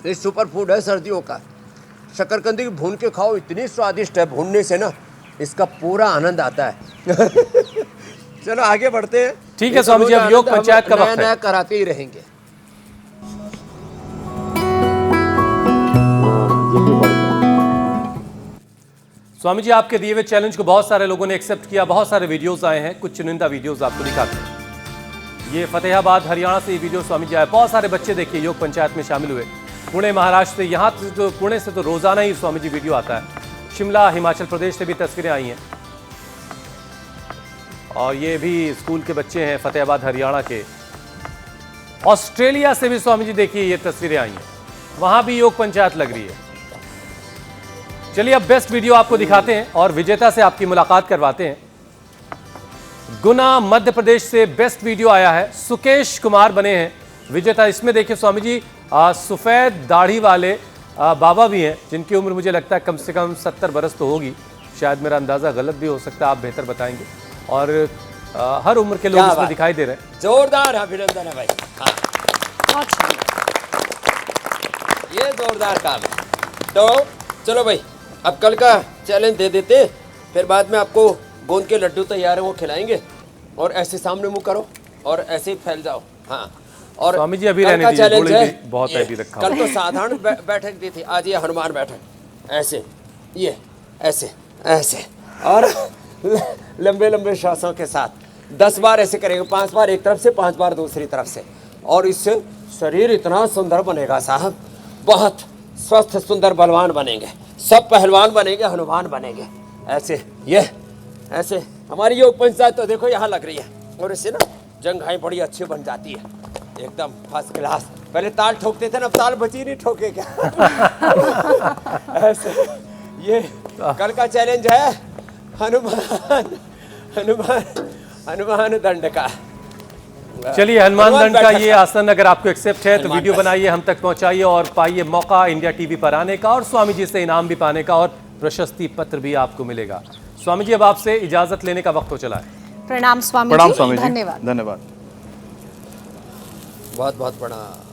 ये सुपर फूड है सर्दियों का। शकरकंदी की भून के खाओ, इतनी स्वादिष्ट है, भूनने से ना इसका पूरा आनंद आता है। चलो आगे बढ़ते हैं। ठीक है स्वामी जी, अब योग पंचायत का वक्त है। नया कराते ही रहेंगे। स्वामी जी आपके दिए हुए चैलेंज को बहुत सारे लोगों ने एक्सेप्ट किया, बहुत सारे वीडियोस आए हैं, कुछ चुनिंदा वीडियोस आपको दिखाते हैं। ये फतेहाबाद हरियाणा से ये वीडियो स्वामी जी आए, बहुत सारे बच्चे देखिए योग पंचायत में शामिल हुए। पुणे महाराष्ट्र से, यहाँ से तो पुणे से तो रोजाना ही स्वामी जी वीडियो आता है। शिमला हिमाचल प्रदेश से भी तस्वीरें आई हैं, और ये भी स्कूल के बच्चे हैं फतेहाबाद हरियाणा के। ऑस्ट्रेलिया से भी स्वामी जी देखिए ये तस्वीरें आई हैं, वहां भी योग पंचायत लग रही है। चलिए अब बेस्ट वीडियो आपको दिखाते हैं और विजेता से आपकी मुलाकात करवाते हैं। गुना मध्य प्रदेश से बेस्ट वीडियो आया है, सुकेश कुमार बने हैं विजेता। इसमें देखिए स्वामी जी सफेद दाढ़ी वाले बाबा भी हैं, जिनकी उम्र मुझे लगता है कम से कम 70 बरस तो होगी, शायद मेरा अंदाजा गलत भी हो सकता है, आप बेहतर बताएंगे। और हर उम्र के लोग इसमें दिखाई दे रहे हैं। जोरदार अभिनंदन है भाई। हाँ, बहुत शानदार। ये जोरदार काम है। तो चलो भाई, अब कल का चैलेंज दे देते हैं, फिर बाद में आपको गोंद के लड्डू तैयार है वो खिलाएंगे, और ऐसे सामने मुंह करो और ऐसे ही फैल जाओ। हाँ, और स्वामी जी अभी कल रहने का दीजिए, चैलेंज थोड़ी है भी बहुत ये, हैवी रखा कल हुआ। तो साधारण बैठक दी थी, आज ये हनुमान बैठक। ऐसे, ये ऐसे ऐसे, और लंबे लंबे श्वासों के साथ 10 बार ऐसे करेंगे, 5 बार एक तरफ से, 5 बार दूसरी तरफ से, और इससे शरीर इतना सुंदर बनेगा साहब, बहुत स्वस्थ सुंदर बलवान बनेंगे, सब पहलवान बनेंगे, हनुमान बनेंगे। ऐसे, ये ऐसे हमारी योग पंचायत तो देखो यहाँ लग रही है, और इससे ना जंघाई बड़ी अच्छी बन जाती है, एकदम फर्स्ट क्लास। पहले ताल ठोकते थे ना, अब ताल बची नहीं, ठोके क्या। ऐसे, ये कल का चैलेंज है हनुमान हनुमान हनुमान दंड का। चलिए हनुमान दंड का बैठक ये आसन अगर आपको एक्सेप्ट है तो हनुमान वीडियो बैठक। बनाइए, हम तक पहुंचाइए और पाइए मौका इंडिया टीवी पर आने का, और स्वामी जी से इनाम भी पाने का, और प्रशस्ति पत्र भी आपको मिलेगा। स्वामी जी अब आपसे इजाजत लेने का वक्त हो चला है। प्रणाम स्वामी प्रणाम जी, स्वामी जी, धन्यवाद। धन्यवाद। बहुत बहुत प्रणाम।